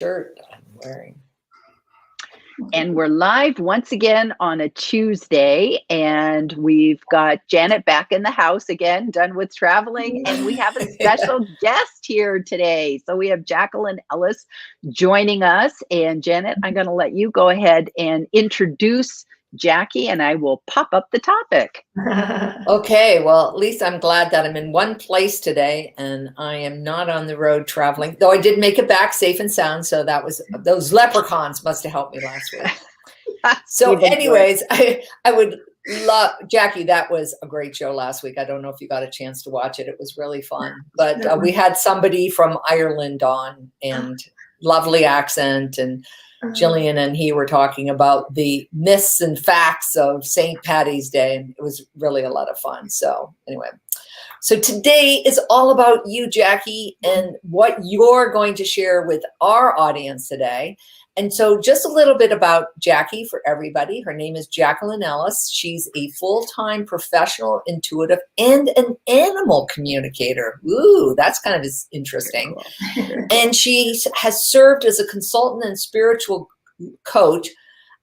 shirt I'm wearing. And we're live once again on a Tuesday, and we've got Janet back in the house again, done with traveling, and we have a special guest here today. So we have Jacquelyne Ellis joining us, and Janet, I'm going to let you go ahead and introduce Jackie, and I will pop up the topic. Okay, well, at least I'm glad that I'm in one place today and I am not on the road traveling, though I did make it back safe and sound. So that was, those leprechauns must have helped me last week. So anyways, I would love, Jackie, that was a great show last week. I don't know if you got a chance to watch it. It was really fun. But we had somebody from Ireland on, and lovely accent, and Gillian and he were talking about the myths and facts of St. Paddy's Day, and it was really a lot of fun. So anyway, so today is all about you, Jackie, and what you're going to share with our audience today. And so just a little bit about Jackie for everybody. Her name is Jacquelyne Ellis. She's a full-time professional intuitive and an animal communicator. Ooh, that's kind of interesting. And she has served as a consultant and spiritual coach,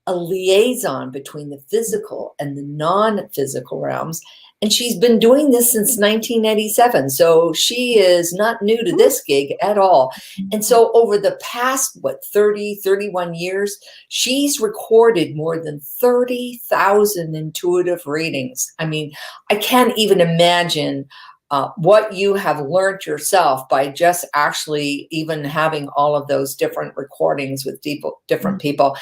a liaison between the physical and the non-physical realms. And she's been doing this since 1987. So she is not new to this gig at all. And so over the past, 31 years, she's recorded more than 30,000 intuitive readings. I mean, I can't even imagine what you have learned yourself by just actually even having all of those different recordings with different people.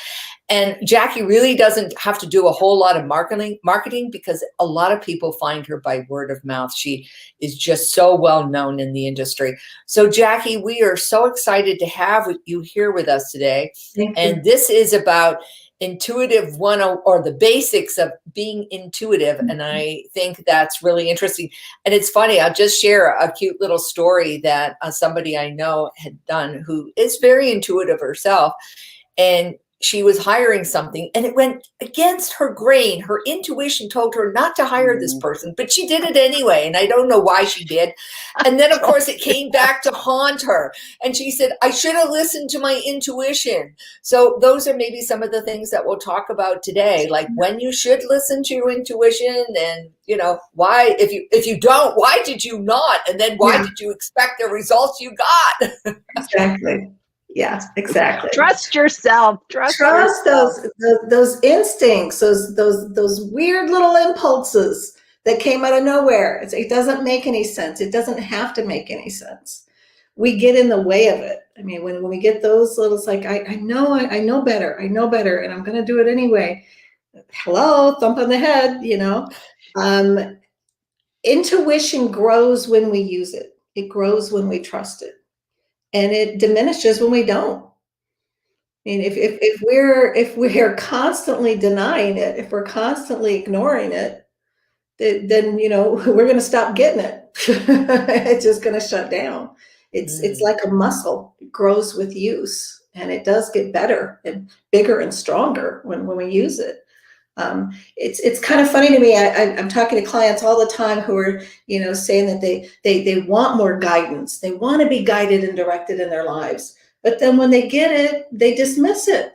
And Jackie really doesn't have to do a whole lot of marketing because a lot of people find her by word of mouth. She is just so well known in the industry. So Jackie, we are so excited to have you here with us today. And this is about intuitive or the basics of being intuitive. And I think that's really interesting. And it's funny, I'll just share a cute little story that somebody I know had done who is very intuitive herself. And she was hiring something and it went against her grain. Her intuition told her not to hire this person, but she did it anyway. And I don't know why she did. And then of course it came back to haunt her. And she said, I should have listened to my intuition. So those are maybe some of the things that we'll talk about today, like when you should listen to your intuition and, you know, why, if you don't, why did you not? And then why did you expect the results you got? Exactly. Yeah, exactly. Trust yourself. Trust those instincts, those weird little impulses that came out of nowhere. It doesn't make any sense. It doesn't have to make any sense. We get in the way of it. I mean, when we get those little, it's like, I know better, and I'm going to do it anyway. Hello, thump on the head, you know. Intuition grows when we use it. It grows when we trust it. And it diminishes when we don't. I mean, if we're constantly denying it, if we're constantly ignoring it, then you know we're going to stop getting it. It's just going to shut down. It's like a muscle. It grows with use, and it does get better and bigger and stronger when we use it. It's kind of funny to me. I'm talking to clients all the time who are, you know, saying that they want more guidance. They want to be guided and directed in their lives. But then when they get it, they dismiss it.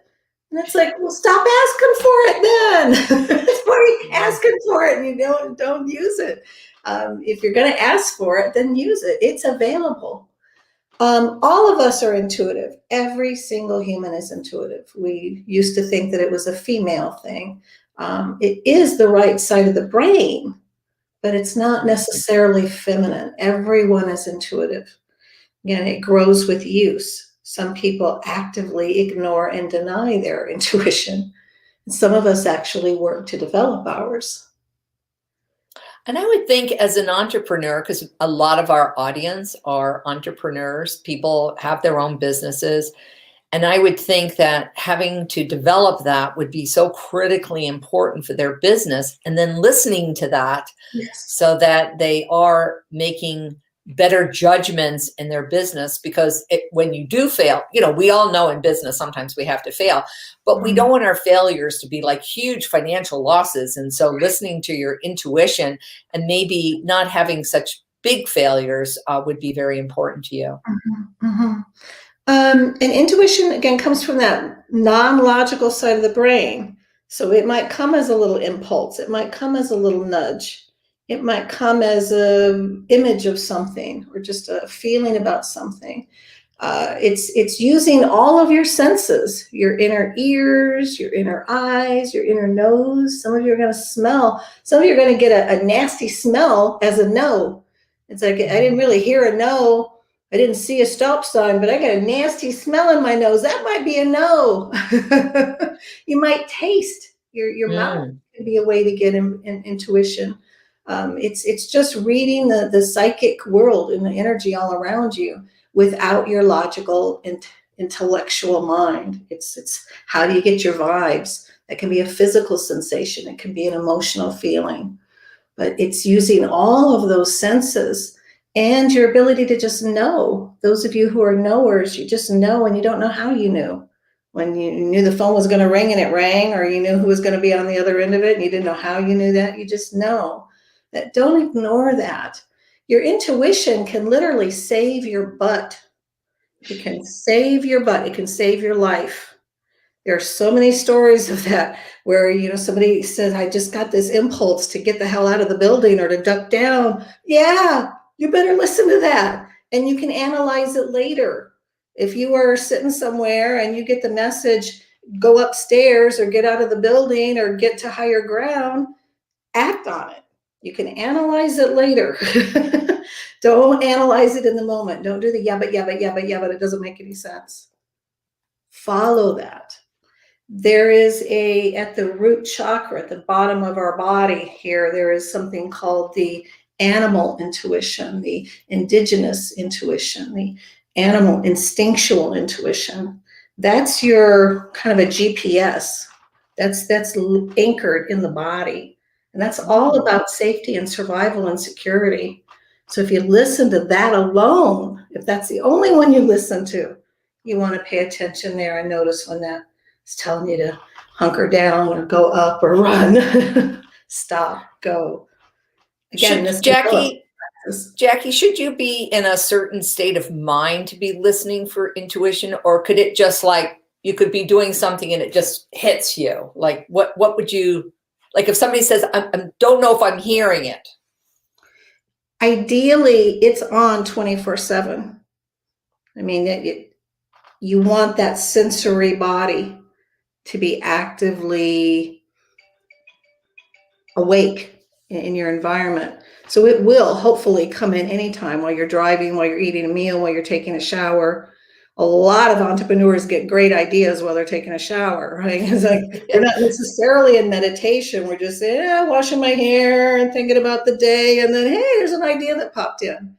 And it's like, well, stop asking for it then. Why are you asking for it and you don't use it? If you're going to ask for it, then use it. It's available. All of us are intuitive. Every single human is intuitive. We used to think that it was a female thing. It is the right side of the brain, but it's not necessarily feminine. Everyone is intuitive. Again, it grows with use. Some people actively ignore and deny their intuition. And some of us actually work to develop ours. And I would think as an entrepreneur, because a lot of our audience are entrepreneurs, people have their own businesses. And I would think that having to develop that would be so critically important for their business, and then listening to that so that they are making better judgments in their business. Because when you do fail, you know, we all know in business, sometimes we have to fail, but we don't want our failures to be like huge financial losses. And so listening to your intuition and maybe not having such big failures would be very important to you. And intuition, again, comes from that non-logical side of the brain. So it might come as a little impulse. It might come as a little nudge. It might come as an image of something or just a feeling about something. It's using all of your senses, your inner ears, your inner eyes, your inner nose. Some of you are going to smell. Some of you are going to get a nasty smell as a no. It's like, I didn't really hear a no. I didn't see a stop sign, but I got a nasty smell in my nose. That might be a no. You might taste. Your mouth can be a way to get intuition. It's just reading the psychic world and the energy all around you without your logical and intellectual mind. It's how do you get your vibes? That can be a physical sensation. It can be an emotional feeling. But it's using all of those senses and your ability to just know. Those of you who are knowers, you just know, and you don't know how you knew. When you knew the phone was going to ring and it rang, or you knew who was going to be on the other end of it and you didn't know how you knew that, you just know. That don't ignore that. Your intuition can literally save your butt. It can save your butt. It can save your life. There are so many stories of that where, you know, somebody says, I just got this impulse to get the hell out of the building or to duck down. Yeah, you better listen to that. And you can analyze it later. If you are sitting somewhere and you get the message, go upstairs or get out of the building or get to higher ground, act on it. You can analyze it later. Don't analyze it in the moment. Don't do the yeah, but it doesn't make any sense. Follow that. There is at the root chakra, at the bottom of our body here, there is something called the animal intuition, the indigenous intuition, the animal instinctual intuition. That's your kind of a GPS. That's anchored in the body. And that's all about safety and survival and security. So if you listen to that alone, if that's the only one you listen to, you want to pay attention there and notice when that is telling you to hunker down or go up or run. Stop, go. Again, Jackie, should you be in a certain state of mind to be listening for intuition, or could it just like you could be doing something and it just hits you? Like what would you like if somebody says, I don't know if I'm hearing it? Ideally, it's on 24/7. I mean, you want that sensory body to be actively awake in your environment. So it will hopefully come in anytime while you're driving, while you're eating a meal, while you're taking a shower. A lot of entrepreneurs get great ideas while they're taking a shower, right? It's like we're not necessarily in meditation. We're just washing my hair and thinking about the day. And then, hey, there's an idea that popped in.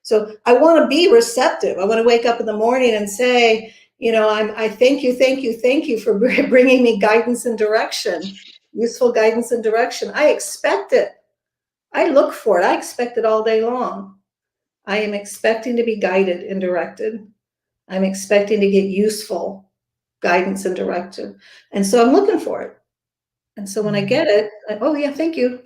So I want to be receptive. I want to wake up in the morning and say, you know, I thank you for bringing me guidance and direction, useful guidance and direction. I expect it. I look for it. I expect it all day long. I am expecting to be guided and directed. I'm expecting to get useful guidance and direction. And so I'm looking for it. And so when I get it, oh yeah, thank you.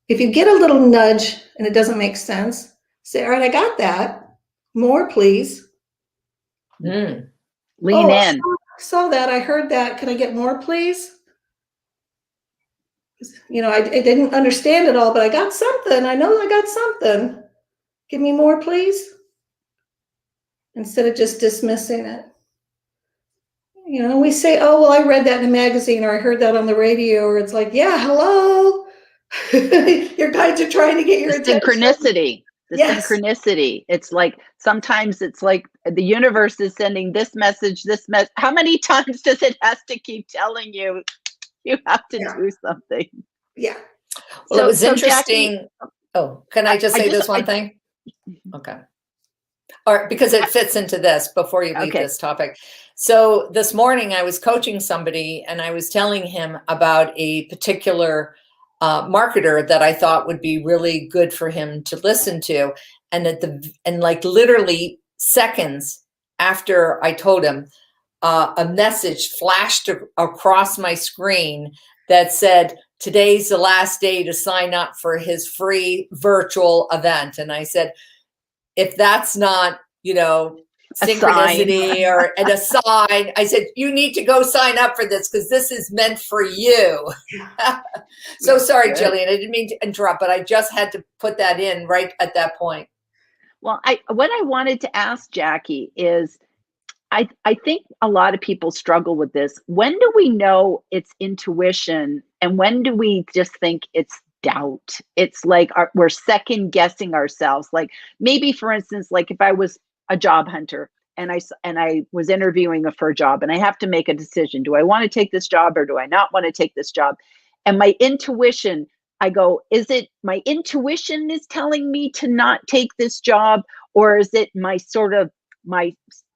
If you get a little nudge and it doesn't make sense, say, all right, I got that. More, please. Lean in. Saw that. I heard that. Can I get more, please? You know, I didn't understand it all, but I got something. I know I got something. Give me more, please. Instead of just dismissing it. You know, we say, oh, well, I read that in a magazine or I heard that on the radio, or it's like, yeah, hello. Your guides are trying to get your attention. Synchronicity. Synchronicity. It's like, sometimes it's like the universe is sending this message, How many times does it have to keep telling you have to do something? Yeah. Well, it was interesting. Jackie, can I just say this one thing? Okay. All right, because it fits into this before you leave this topic. So this morning I was coaching somebody and I was telling him about a particular marketer that I thought would be really good for him to listen to. And like literally seconds after I told him, a message flashed across my screen that said, today's the last day to sign up for his free virtual event. And I said, if that's not, you know, synchronicity or a sign. I said, you need to go sign up for this because this is meant for you. So sorry, good. Gillian, I didn't mean to interrupt, but I just had to put that in right at that point. Well, what I wanted to ask Jackie is, I think a lot of people struggle with this. When do we know it's intuition, and when do we just think it's doubt? It's like we're second guessing ourselves. Like maybe, for instance, like if I was a job hunter and I was interviewing for a job and I have to make a decision. Do I want to take this job or do I not want to take this job? And my intuition, I go, is it my intuition is telling me to not take this job, or is it my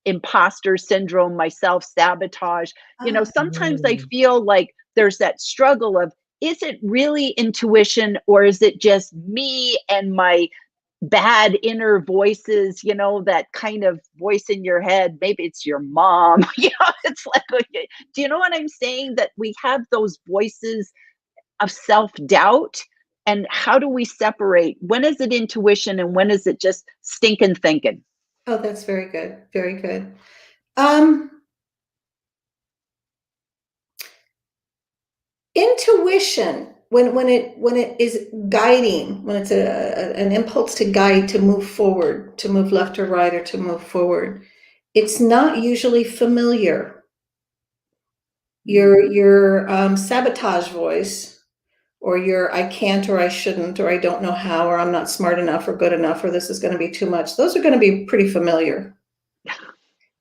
imposter syndrome, my self-sabotage? Sometimes I feel like there's that struggle of, is it really intuition, or is it just me and my bad inner voices, that kind of voice in your head? Maybe it's your mom. It's like, do you know what I'm saying? That we have those voices of self-doubt. And how do we separate? When is it intuition and when is it just stinking thinking? Oh, that's very good. Very good. Intuition, when it is guiding, when it's an impulse to guide, to move forward, to move left or right, or to move forward, it's not usually familiar. Your sabotage voice, or your I can't, or I shouldn't, or I don't know how, or I'm not smart enough or good enough, or this is going to be too much. Those are going to be pretty familiar.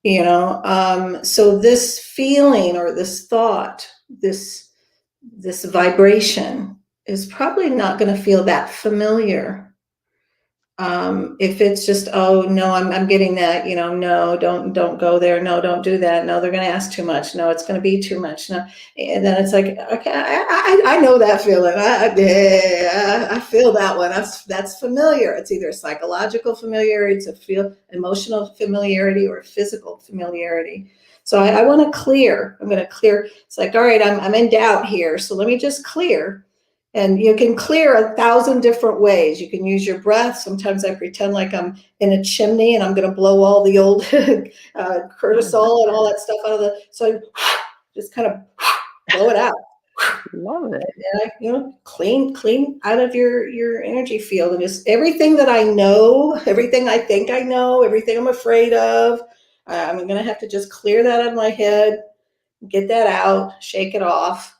So this feeling or this thought, this vibration is probably not going to feel that familiar. If it's just, oh no, I'm getting that, no, don't go there. No, don't do that. No, they're going to ask too much. No, it's going to be too much. No. And then it's like, okay, I know that feeling. I feel that one. That's familiar. It's either a psychological familiarity, it's a emotional familiarity, or physical familiarity. So I want to clear. I'm going to clear. It's like, all right, I'm in doubt here. So let me just clear. And you can clear 1,000 different ways. You can use your breath. Sometimes I pretend like I'm in a chimney and I'm going to blow all the old cortisol and all that stuff out of so I just kind of blow it out. Love it. And clean out of your energy field, and just everything that I know, everything I think I know, everything I'm afraid of, I'm going to have to just clear that out of my head, get that out, shake it off.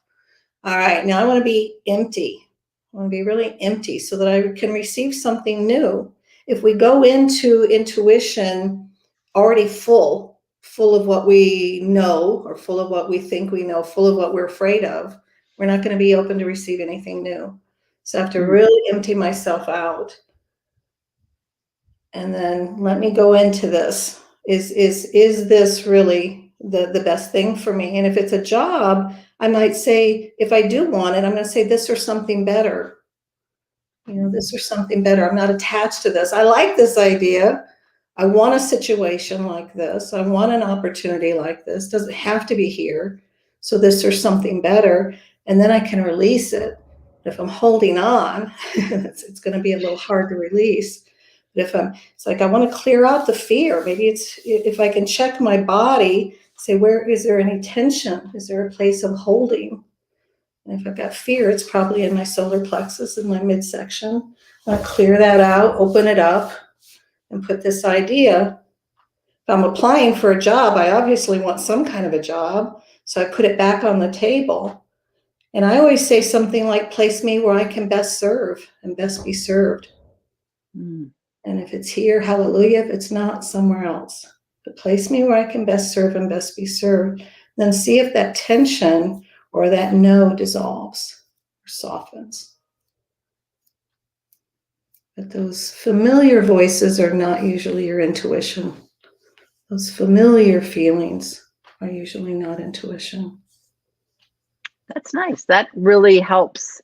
All right, now I want to be empty. I want to be really empty so that I can receive something new. If we go into intuition already full of what we know, or full of what we think we know, full of what we're afraid of, we're not going to be open to receive anything new. So I have to really empty myself out. And then let me go into this. Is this really the best thing for me? And if it's a job, I might say, if I do want it, I'm going to say this or something better. This or something better. I'm not attached to this. I like this idea. I want a situation like this. I want an opportunity like this. Doesn't have to be here. So this or something better. And then I can release it. If I'm holding on, it's going to be a little hard to release. But it's like, I want to clear out the fear. Maybe it's, if I can check my body, say, where is there any tension? Is there a place of holding? And if I've got fear, it's probably in my solar plexus, in my midsection. I want to clear that out, open it up, and put this idea. If I'm applying for a job, I obviously want some kind of a job. So I put it back on the table. And I always say something like, place me where I can best serve and best be served. And if it's here, hallelujah. If it's not, somewhere else. But place me where I can best serve and best be served. Then see if that tension or that no dissolves or softens. But those familiar voices are not usually your intuition. Those familiar feelings are usually not intuition. That's nice. That really helps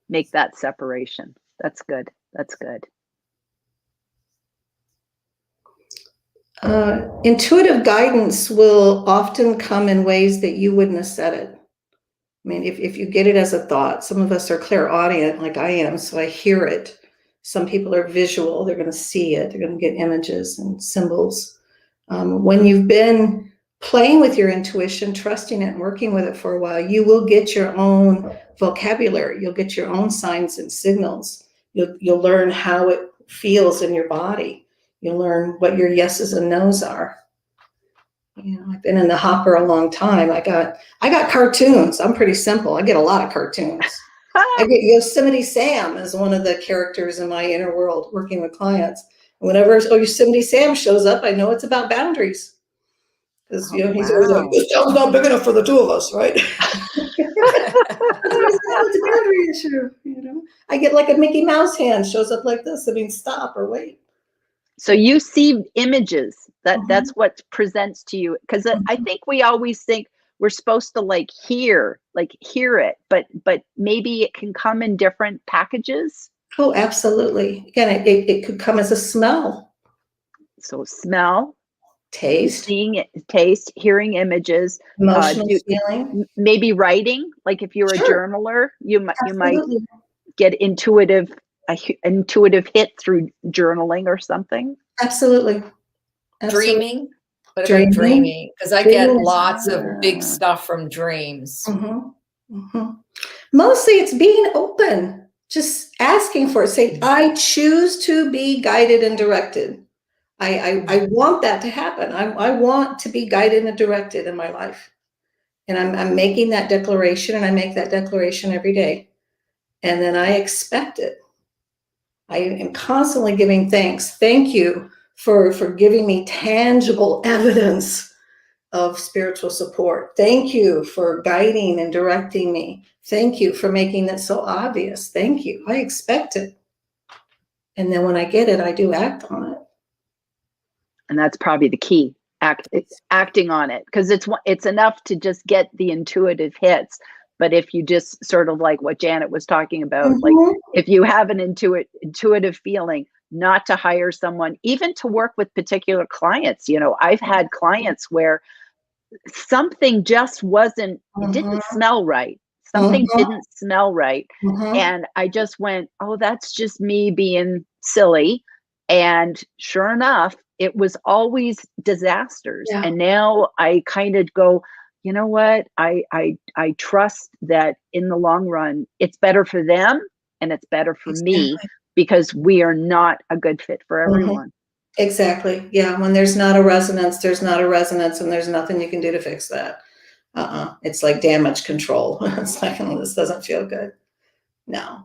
make that separation. That's good. That's good. Intuitive guidance will often come in ways that you wouldn't have said it. I mean, if you get it as a thought, some of us are clairaudient like I am, so I hear it. Some people are visual, they're going to see it, they're going to get images and symbols. When you've been playing with your intuition, trusting it, and working with it for a while, you will get your own vocabulary. You'll get your own signs and signals. You'll learn how it feels in your body. You'll learn what your yeses and nos are. You know, I've been in the hopper a long time. I got cartoons. I'm pretty simple. I get a lot of cartoons. I get Yosemite Sam as one of the characters in my inner world working with clients. And whenever Yosemite Sam shows up, I know it's about boundaries. Because he's always like, this town's not big enough for the two of us, right? It's a boundary issue, you know. I get like a Mickey Mouse hand shows up like this. I mean, stop or wait. So you see images. That's what presents to you. Because I think we always think we're supposed to like hear it, but maybe it can come in different packages. Oh, absolutely. Again, it could come as a smell. So smell, taste, seeing it, taste, hearing images, emotional feeling. Maybe writing. Like if you're a journaler, you might get intuitive hit through journaling or something. Absolutely. Dreaming. What about dreaming? Because I get lots of big stuff from dreams. Mostly it's being open, just asking for it. Say, I choose to be guided and directed. I want that to happen. I want to be guided and directed in my life. And I'm making that declaration, and I make that declaration every day. And then I expect it. I am constantly giving thanks. Thank you for giving me tangible evidence of spiritual support. Thank you for guiding and directing me. Thank you for making it so obvious. Thank you. I expect it. And then when I get it, I do act on it. And that's probably the key, acting on it. Because it's enough to just get the intuitive hits. But if you just sort of like what Janet was talking about, like if you have an intuitive feeling, not to hire someone, even to work with particular clients. You know, I've had clients where something just wasn't, it didn't smell right. Something didn't smell right. And I just went, oh, that's just me being silly. And sure enough, it was always disasters. Yeah. And now I kind of go, you know what? I trust that in the long run, it's better for them and it's better for me, because we are not a good fit for everyone. Exactly. Yeah. When there's not a resonance, there's not a resonance, and there's nothing you can do to fix that. It's like damage control. It's like, oh, this doesn't feel good. No.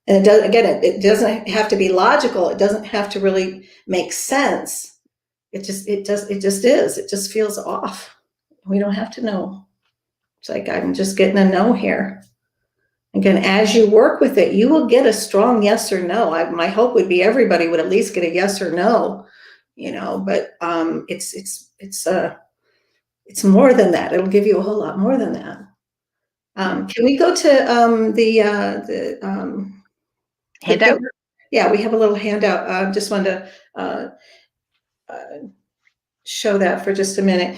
And it does, again, it doesn't have to be logical. It doesn't have to really make sense. It just is. It just feels off. We don't have to know. It's like, I'm just getting a no here. Again, as you work with it, you will get a strong yes or no. My hope would be everybody would at least get a yes or no, you know, but it's more than that. It'll give you a whole lot more than that. Can we go to the handout? Yeah, we have a little handout. Just wanted to show that for just a minute.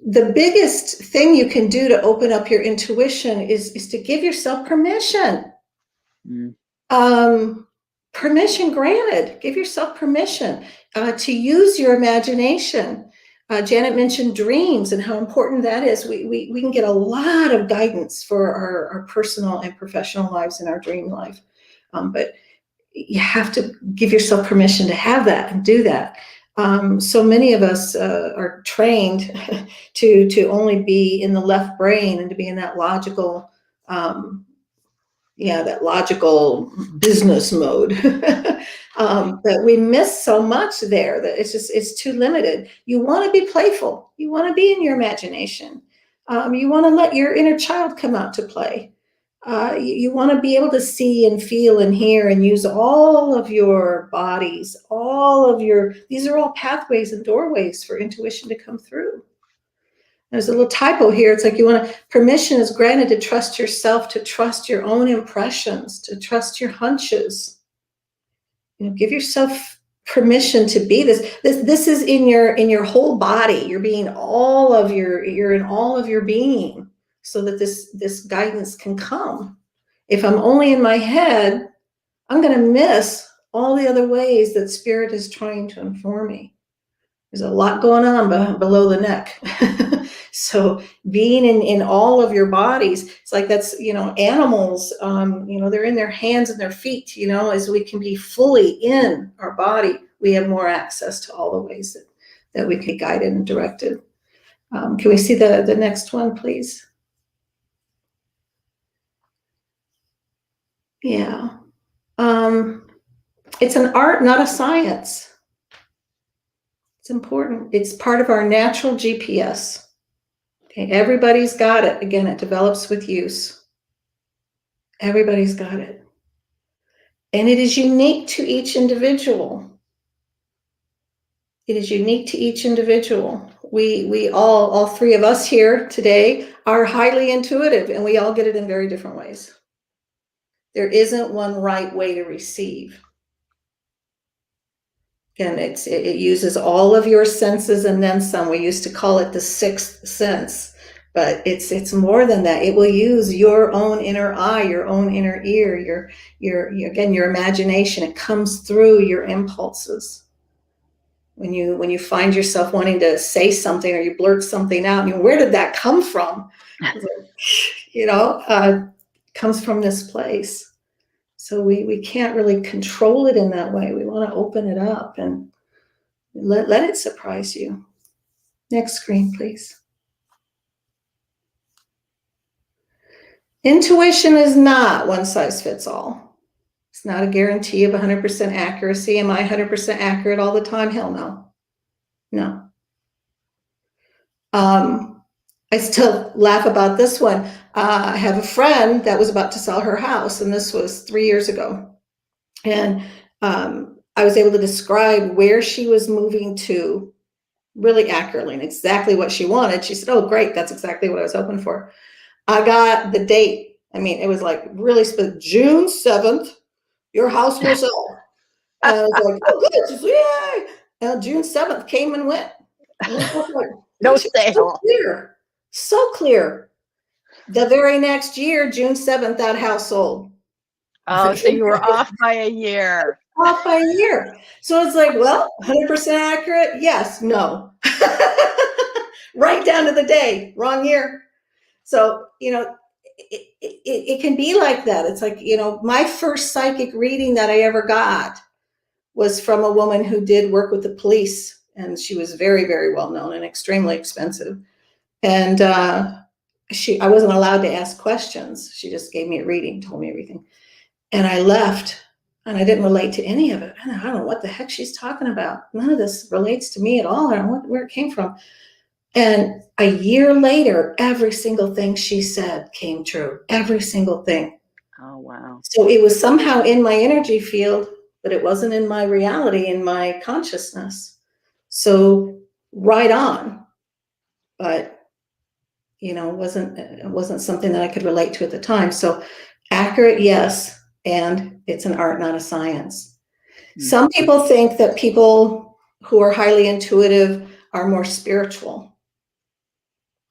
The biggest thing you can do to open up your intuition is to give yourself permission. Permission granted. Give yourself permission to use your imagination. Janet mentioned dreams and how important that is. We can get a lot of guidance for our personal and professional lives in our dream life. But you have to give yourself permission to have that and do that. So many of us are trained to only be in the left brain and to be in that logical, that logical business mode. But we miss so much there that it's too limited. You want to be playful. You want to be in your imagination. You want to let your inner child come out to play. You want to be able to see and feel and hear and use all of your bodies, these are all pathways and doorways for intuition to come through. There's a little typo here. It's like permission is granted to trust yourself, to trust your own impressions, to trust your hunches. You know, give yourself permission to be this. This is in your whole body. You're in all of your being, so that this guidance can come. If I'm only in my head, I'm going to miss all the other ways that spirit is trying to inform me. There's a lot going on below the neck. So being in all of your bodies, it's like that's, animals, they're in their hands and their feet, as we can be fully in our body, we have more access to all the ways that we can be guided and directed. Can we see the next one, please? Yeah. It's an art, not a science. It's important. It's part of our natural GPS. Okay, everybody's got it. Again, it develops with use. Everybody's got it. And it is unique to each individual. It is unique to each individual. We all three of us here today are highly intuitive, and we all get it in very different ways. There isn't one right way to receive. Again, it uses all of your senses and then some. We used to call it the sixth sense, but it's more than that. It will use your own inner eye, your own inner ear, your imagination. It comes through your impulses. When you find yourself wanting to say something or you blurt something out, where did that come from? Comes from this place. So we can't really control it in that way. We want to open it up and let it surprise you. Next screen, please. Intuition is not one size fits all. It's not a guarantee of 100% accuracy. Am I 100% accurate all the time? Hell no. No. I still laugh about this one. I have a friend that was about to sell her house, and this was 3 years ago. And I was able to describe where she was moving to really accurately and exactly what she wanted. She said, "Oh, great. That's exactly what I was hoping for." I got the date. I mean, it was like really specific. June 7th, your house will sell. And I was like, "Oh, good. She said, yay." And June 7th came and went. And I was like, No so sale. clear. So clear. The very next year, June 7th, that house sold. Oh, so you were off by a year. Off by a year. So it's like, well, 100% accurate? Yes, no. Right down to the day, wrong year. So, it can be like that. It's like, my first psychic reading that I ever got was from a woman who did work with the police. And she was very, very well known and extremely expensive. And I wasn't allowed to ask questions. She just gave me a reading, told me everything. And I left, and I didn't relate to any of it. I don't know what the heck she's talking about. None of this relates to me at all. I don't know where it came from. And a year later, every single thing she said came true. Every single thing. Oh, wow. So it was somehow in my energy field, but it wasn't in my reality, in my consciousness. So right on. But it wasn't something that I could relate to at the time. So accurate, yes. And it's an art, not a science. Some people think that people who are highly intuitive are more spiritual.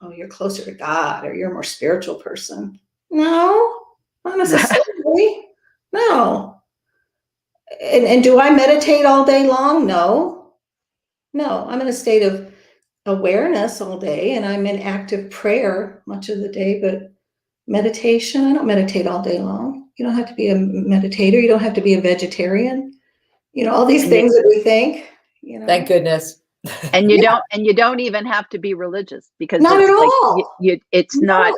Oh, you're closer to God, or you're a more spiritual person. No, not necessarily. No. And do I meditate all day long? No. I'm in a state of awareness all day, and I'm in active prayer much of the day, but meditation, I don't meditate all day long. You don't have to be a meditator. You don't have to be a vegetarian. All these things that we think, Thank goodness. And you don't even have to be religious, because not it's at like all. it's not.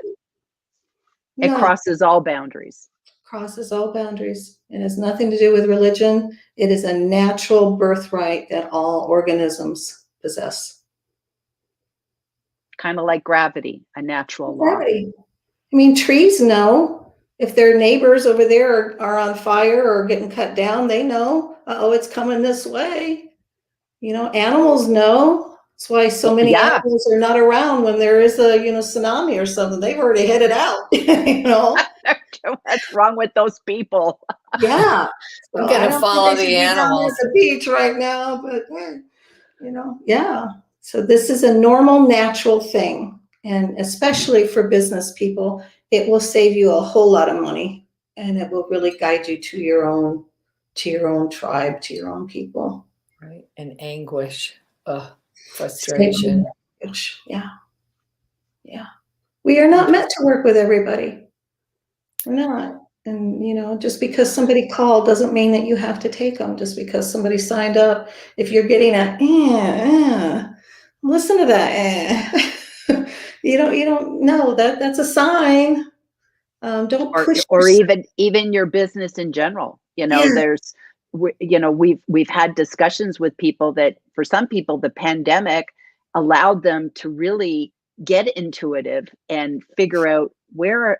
It No. crosses all boundaries. Crosses all boundaries. It has nothing to do with religion. It is a natural birthright that all organisms possess. Kind of like gravity, a natural law. Gravity. I mean, trees know if their neighbors over there are on fire or getting cut down. They know, it's coming this way. Animals know. That's why so many animals are not around when there is a tsunami or something. They've already headed out. What's wrong with those people? Yeah. So I'm gonna follow the animals at the beach right now, but yeah. So this is a normal, natural thing, and especially for business people, it will save you a whole lot of money, and it will really guide you to your own tribe, to your own people. Right. And anguish. Ugh. frustration. Yeah. Yeah. We are not meant to work with everybody. We're not. And, you know, just because somebody called doesn't mean that you have to take them. Just because somebody signed up, if you're getting listen to that. You don't know that's a sign. Don't push or yourself. even your business in general. You know, Yeah. you know, we've had discussions with people that for some people the pandemic allowed them to really get intuitive and figure out were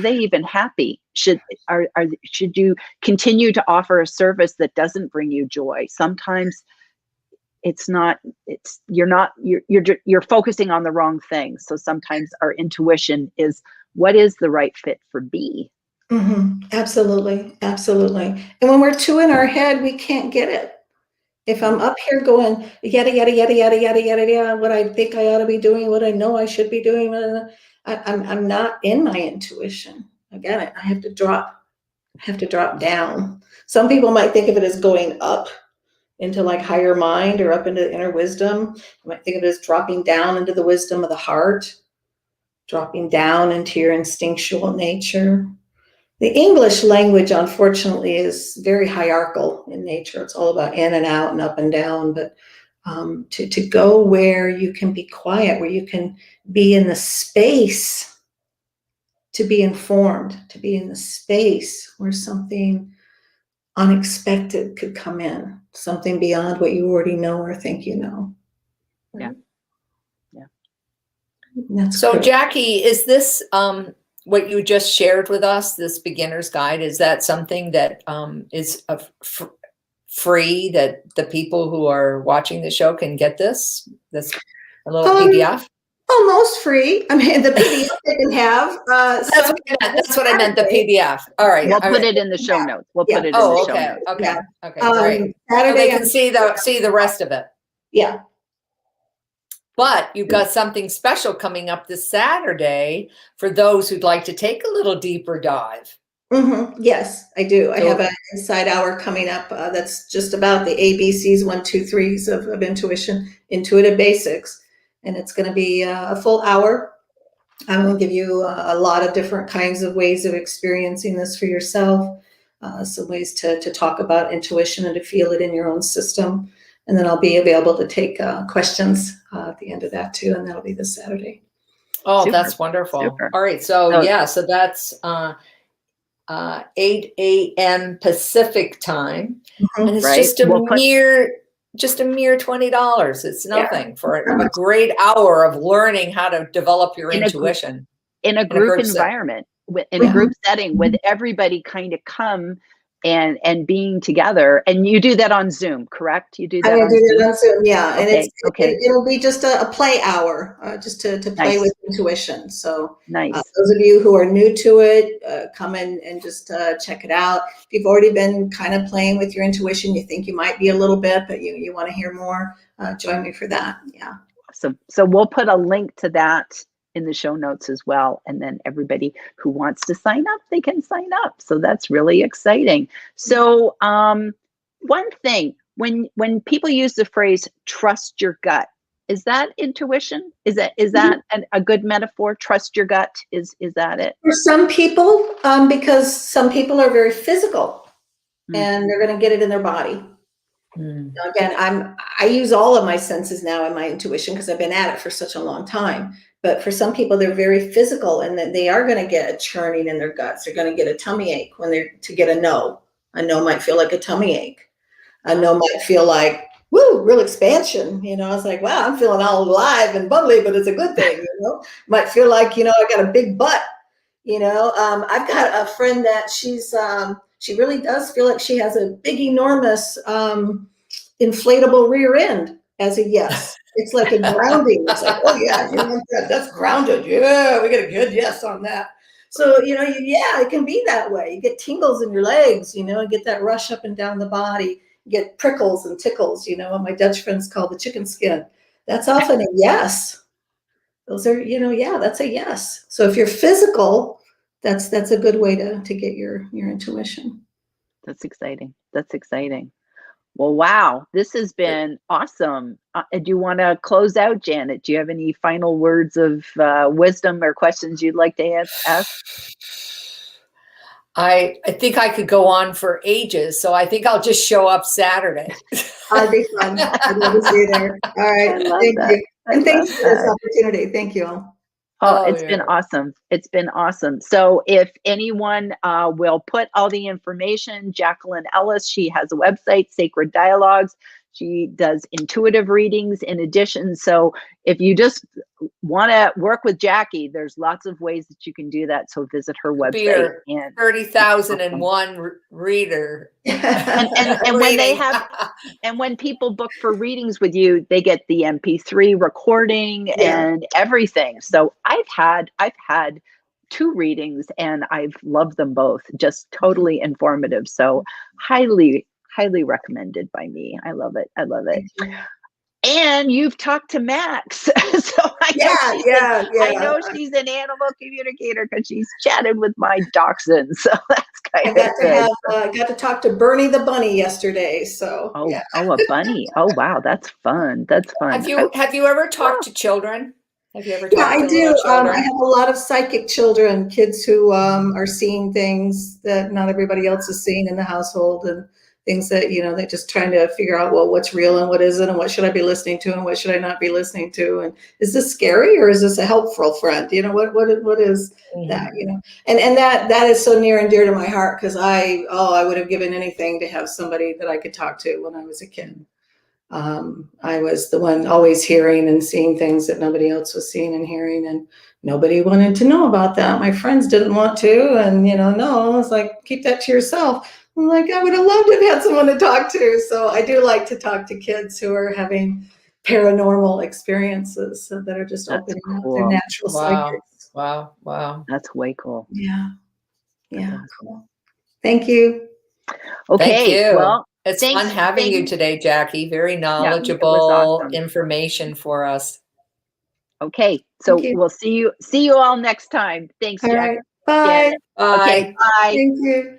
they even happy? Should you continue to offer a service that doesn't bring you joy? Sometimes you're focusing on the wrong thing. So sometimes our intuition is, what is the right fit for me? Absolutely. Absolutely. And when we're too in our head, we can't get it. If I'm up here going yada yada yada yada yada yada yada, what I think I ought to be doing, what I know I should be doing, I'm not in my intuition. Again, I have to drop down. Some people might think of it as going up into like higher mind or up into inner wisdom. You might think of it as dropping down into the wisdom of the heart, dropping down into your instinctual nature. The English language, unfortunately, is very hierarchical in nature. It's all about in and out and up and down. But to go where you can be quiet, where you can be in the space to be informed, to be in the space where something unexpected could come in, something beyond what you already know or think you know. Yeah. That's So critical. Jackie, is this what you just shared with us, this beginner's guide, is that something that is free, that the people who are watching the show can get this a little PDF? Almost free. I mean, the PDF they can have. That's what I meant, the PDF. All right. We'll put it in the show notes. We'll put it in the show notes. Okay. Yeah. Great. Saturday, so they can see the rest of it. Yeah. But you've got something special coming up this Saturday for those who'd like to take a little deeper dive. Yes, I do. I have an inside hour coming up that's just about the ABCs, 1, 2, 3s of intuition, intuitive basics. And it's going to be a full hour. I'm going to give you a lot of different kinds of ways of experiencing this for yourself, some ways to talk about intuition and to feel it in your own system. And then I'll be available to take questions at the end of that too. And that'll be this Saturday. Oh, Super. that's wonderful. Super. All right. So that's 8 a.m. Pacific time. And it's just a mere $20. It's nothing for a great hour of learning how to develop your intuition. In a group environment, in a group setting with everybody kind of come and being together. And you do that on Zoom, correct? You do that on Zoom? Yeah. Okay. And it'll be just a play hour, just to play with intuition. So nice. Those of you who are new to it, come in and just check it out. If you've already been kind of playing with your intuition, you think you might be a little bit, but you want to hear more, join me for that. Yeah. So we'll put a link to that in the show notes as well. And then everybody who wants to sign up, they can sign up. So that's really exciting. So one thing, when people use the phrase, trust your gut, is that intuition? Is that a good metaphor? Trust your gut. Is that it? For some people, because some people are very physical and they're going to get it in their body. Again, I use all of my senses now in my intuition because I've been at it for such a long time. But for some people, they're very physical, and that they are going to get a churning in their guts. They're going to get a tummy ache when they're to get a no. A no might feel like a tummy ache. A no might feel like, woo, real expansion. You know, I was like, wow, I'm feeling all alive and bubbly, but it's a good thing. You know, might feel like, I got a big butt. I've got a friend that she really does feel like she has a big, enormous inflatable rear end as a yes. It's like a grounding. It's like, oh yeah, that's grounded. Yeah, we get a good yes on that. So, it can be that way. You get tingles in your legs, and get that rush up and down the body. You get prickles and tickles, what my Dutch friends call the chicken skin. That's often a yes. Those are, that's a yes. So if you're physical, that's a good way to get your intuition. That's exciting. That's exciting. Well, wow, this has been awesome. Do you want to close out, Janet? Do you have any final words of wisdom or questions you'd like to ask? I think I could go on for ages, so I think I'll just show up Saturday. That'd be fun. I'd love to see you there. All right. Thank you. And thanks for this opportunity. Thank you all. Oh, it's been awesome. It's been awesome. So if anyone will put all the information, Jacquelyne Ellis, she has a website, Sacred Dialogues. She does intuitive readings in addition. So if you just want to work with Jackie, there's lots of ways that you can do that. So visit her website. And 30,001 reader. And when they have, and when people book for readings with you, they get the MP3 recording and everything. So I've had 2 readings and I've loved them both. Just totally informative. So highly recommended by me. I love it. I love it. And you've talked to Max. So I know she's an animal communicator because she's chatted with my dachshund. So that's kind of good. I got to talk to Bernie the bunny yesterday. So a bunny. Oh wow, that's fun. That's fun. Have you ever talked to children? Have you ever talked I to do. little children? I have a lot of psychic children, kids who are seeing things that not everybody else is seeing in the household, and things that, they're just trying to figure out, well, what's real and what isn't, and what should I be listening to and what should I not be listening to, and is this scary or is this a helpful friend? What is that? And that is so near and dear to my heart, because I would have given anything to have somebody that I could talk to when I was a kid. I was the one always hearing and seeing things that nobody else was seeing and hearing, and nobody wanted to know about that. My friends didn't want to, and no, I was like, keep that to yourself. I'm like, I would have loved to have had someone to talk to. So I do like to talk to kids who are having paranormal experiences, so that are just opening up their natural psychics. Wow. That's way cool. Yeah. Awesome. Cool. Thank you. Okay. Thank you. Well, it's fun having you today, Jackie. Very knowledgeable awesome. information for us. Okay. So we'll see you all next time. Thanks, Jackie. Right. Bye. Okay. Bye. Thank you.